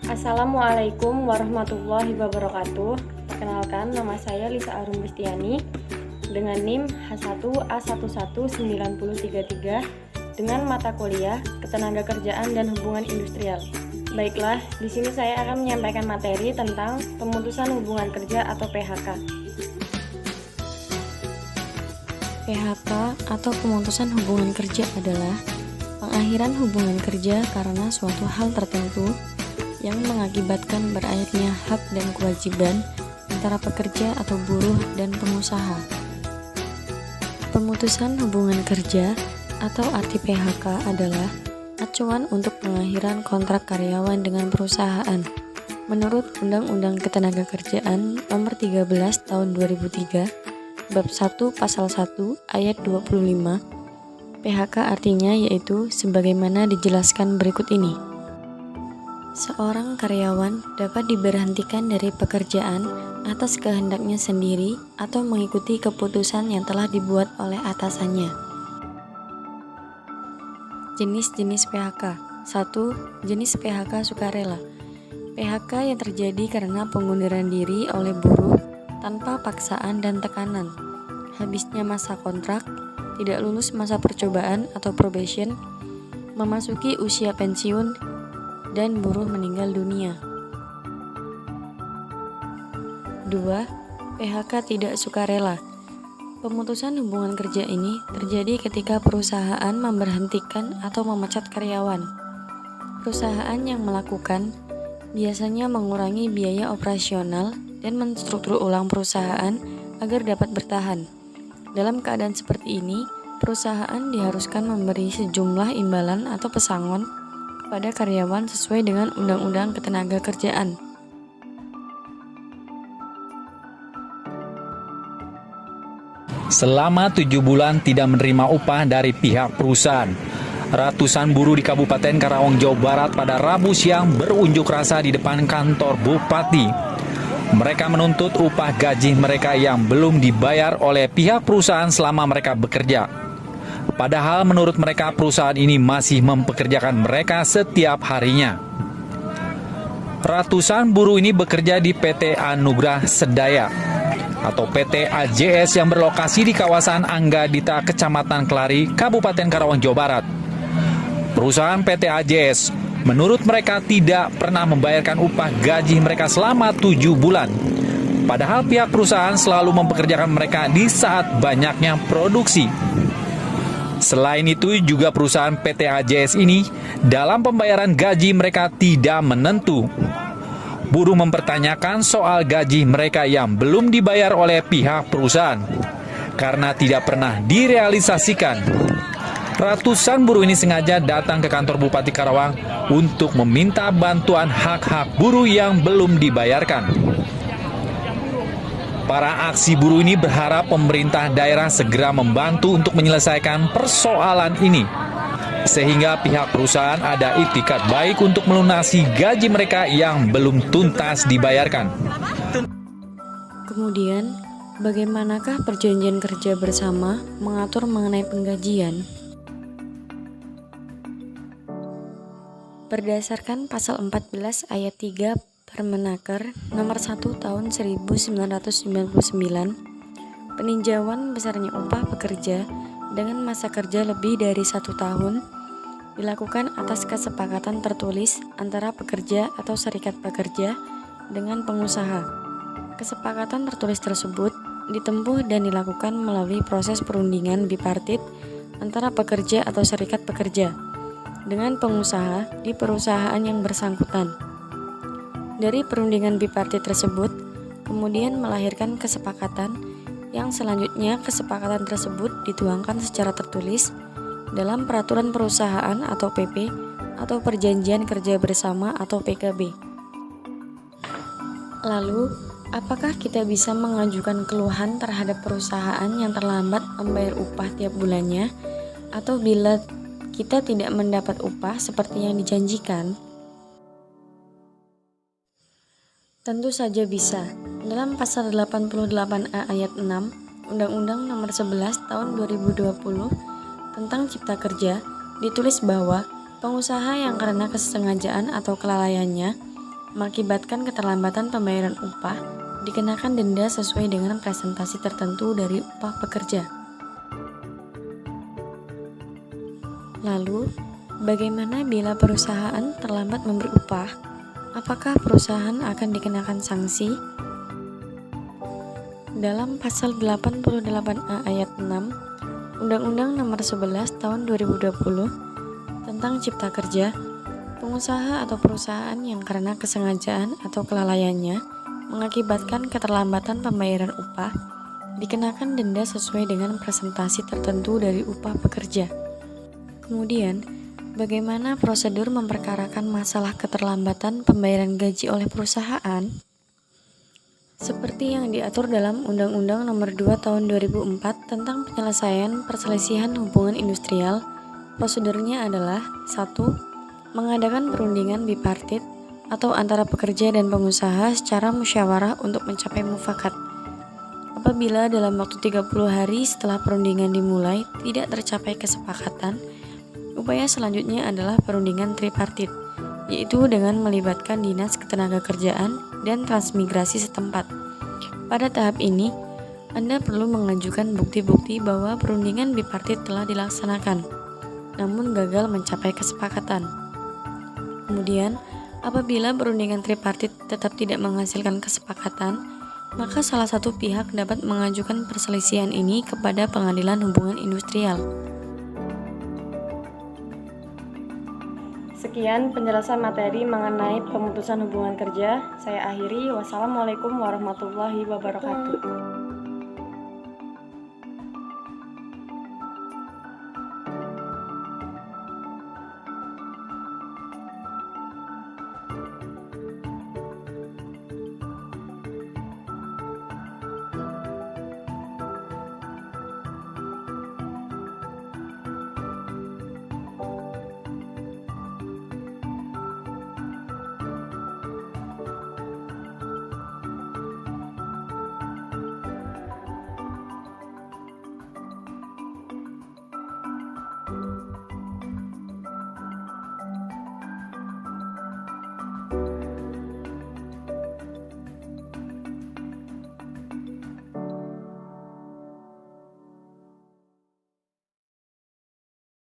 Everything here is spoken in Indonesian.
Assalamualaikum warahmatullahi wabarakatuh. Perkenalkan, nama saya Lisa Arum Bustiani dengan NIM H1A11933 dengan mata kuliah Ketenagakerjaan dan Hubungan Industrial. Baiklah, di sini saya akan menyampaikan materi tentang pemutusan hubungan kerja atau PHK. PHK atau pemutusan hubungan kerja adalah pengakhiran hubungan kerja karena suatu hal tertentu yang mengakibatkan berakhirnya hak dan kewajiban antara pekerja atau buruh dan pengusaha. Pemutusan hubungan kerja atau arti PHK adalah acuan untuk pengakhiran kontrak karyawan dengan perusahaan. Menurut Undang-Undang Ketenagakerjaan Nomor 13 Tahun 2003, Bab 1 Pasal 1 Ayat 25, PHK artinya yaitu sebagaimana dijelaskan berikut ini. Seorang karyawan dapat diberhentikan dari pekerjaan atas kehendaknya sendiri atau mengikuti keputusan yang telah dibuat oleh atasannya. Jenis-jenis PHK. 1. Jenis PHK sukarela. PHK yang terjadi karena pengunduran diri oleh buruh tanpa paksaan dan tekanan, habisnya masa kontrak, tidak lulus masa percobaan atau probation, memasuki usia pensiun, dan buruh meninggal dunia. 2. PHK tidak sukarela. Pemutusan hubungan kerja ini terjadi ketika perusahaan memberhentikan atau memecat karyawan. Perusahaan yang melakukan biasanya mengurangi biaya operasional dan menstruktur ulang perusahaan agar dapat bertahan. Dalam keadaan seperti ini, perusahaan diharuskan memberi sejumlah imbalan atau pesangon kepada karyawan sesuai dengan Undang-Undang Ketenagakerjaan. Selama 7 bulan tidak menerima upah dari pihak perusahaan, ratusan buruh di Kabupaten Karawang, Jawa Barat pada Rabu siang berunjuk rasa di depan kantor Bupati. Mereka menuntut upah gaji mereka yang belum dibayar oleh pihak perusahaan selama mereka bekerja. Padahal menurut mereka perusahaan ini masih mempekerjakan mereka setiap harinya. Ratusan buruh ini bekerja di PT Anugrah Sedaya atau PT AJS yang berlokasi di kawasan Anggadita, Kecamatan Kelari, Kabupaten Karawang, Jawa Barat. Perusahaan PT AJS menurut mereka tidak pernah membayarkan upah gaji mereka selama 7 bulan. Padahal pihak perusahaan selalu mempekerjakan mereka di saat banyaknya produksi. Selain itu juga perusahaan PT AJS ini dalam pembayaran gaji mereka tidak menentu. Buruh mempertanyakan soal gaji mereka yang belum dibayar oleh pihak perusahaan karena tidak pernah direalisasikan. Ratusan buruh ini sengaja datang ke kantor Bupati Karawang untuk meminta bantuan hak-hak buruh yang belum dibayarkan. Para aksi buruh ini berharap pemerintah daerah segera membantu untuk menyelesaikan persoalan ini, sehingga pihak perusahaan ada itikad baik untuk melunasi gaji mereka yang belum tuntas dibayarkan. Kemudian, bagaimanakah perjanjian kerja bersama mengatur mengenai penggajian? Berdasarkan pasal 14 ayat 3 Permenaker nomor 1 tahun 1999, peninjauan besarnya upah pekerja dengan masa kerja lebih dari 1 tahun dilakukan atas kesepakatan tertulis antara pekerja atau serikat pekerja dengan pengusaha. Kesepakatan tertulis tersebut ditempuh dan dilakukan melalui proses perundingan bipartit antara pekerja atau serikat pekerja dengan pengusaha di perusahaan yang bersangkutan. Dari perundingan bipartit tersebut, kemudian melahirkan kesepakatan yang selanjutnya kesepakatan tersebut dituangkan secara tertulis dalam peraturan perusahaan atau PP atau perjanjian kerja bersama atau PKB. Lalu, apakah kita bisa mengajukan keluhan terhadap perusahaan yang terlambat membayar upah tiap bulannya atau bila kita tidak mendapat upah seperti yang dijanjikan? Tentu saja bisa. Dalam pasal 88A ayat 6 Undang-Undang Nomor 11 Tahun 2020 tentang Cipta Kerja ditulis bahwa pengusaha yang karena kesengajaan atau kelalaiannya mengakibatkan keterlambatan pembayaran upah, dikenakan denda sesuai dengan presentasi tertentu dari upah pekerja. Lalu, bagaimana bila perusahaan terlambat memberi upah? Apakah perusahaan akan dikenakan sanksi? Dalam pasal 88A ayat 6 Undang-Undang Nomor 11 Tahun 2020 tentang Cipta Kerja, pengusaha atau perusahaan yang karena kesengajaan atau kelalaiannya mengakibatkan keterlambatan pembayaran upah dikenakan denda sesuai dengan presentasi tertentu dari upah pekerja. Kemudian, bagaimana prosedur memperkarakan masalah keterlambatan pembayaran gaji oleh perusahaan? Seperti yang diatur dalam Undang-Undang Nomor 2 Tahun 2004 tentang penyelesaian perselisihan hubungan industrial, prosedurnya adalah 1. Mengadakan perundingan bipartit atau antara pekerja dan pengusaha secara musyawarah untuk mencapai mufakat. Apabila dalam waktu 30 hari setelah perundingan dimulai tidak tercapai kesepakatan, upaya selanjutnya adalah perundingan tripartit, yaitu dengan melibatkan Dinas Ketenagakerjaan dan Transmigrasi setempat. Pada tahap ini, Anda perlu mengajukan bukti-bukti bahwa perundingan bipartit telah dilaksanakan, namun gagal mencapai kesepakatan. Kemudian, apabila perundingan tripartit tetap tidak menghasilkan kesepakatan, maka salah satu pihak dapat mengajukan perselisihan ini kepada Pengadilan Hubungan Industrial. Sekian penjelasan materi mengenai pemutusan hubungan kerja. Saya akhiri. Wassalamualaikum warahmatullahi wabarakatuh.